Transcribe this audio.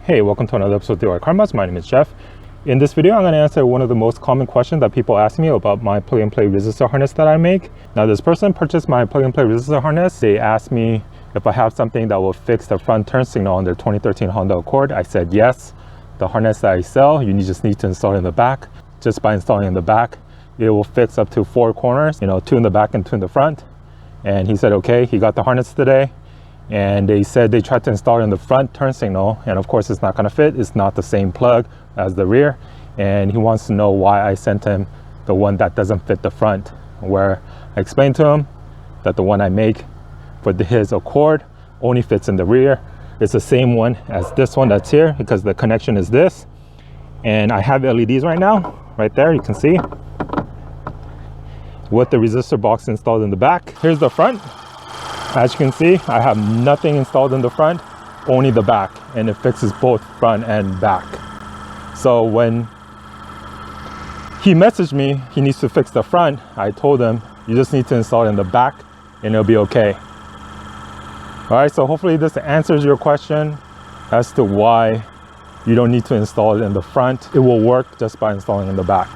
Hey, welcome to another episode of DIY Karmas. My name is Jeff. In this video, I'm going to answer one of the most common questions that people ask me about my plug-and-play resistor harness that I make. Now, this person purchased my plug-and-play resistor harness. They asked me if I have something that will fix the front turn signal on their 2013 Honda Accord. I said yes. The harness that I sell, you just need to install it in the back. Just by installing in the back, it will fix up to 4 corners, 2 in the back and 2 in the front. And he said, okay, he got the harness today. And they said they tried to install it in the front turn signal, and of course it's not going to fit. It's not the same plug as the rear, and he wants to know why I sent him the one that doesn't fit the front, where I explained to him that the one I make for his Accord only fits in the rear. It's the same one as this one that's here, because the connection is this, and I have LEDs right now, right there, you can see, with the resistor box installed in the back. Here's the front. As you can see, I have nothing installed in the front, only the back, and it fixes both front and back. So when he messaged me, he needs to fix the front, I told him, you just need to install it in the back and it'll be okay. All right, so hopefully this answers your question as to why you don't need to install it in the front. It will work just by installing in the back.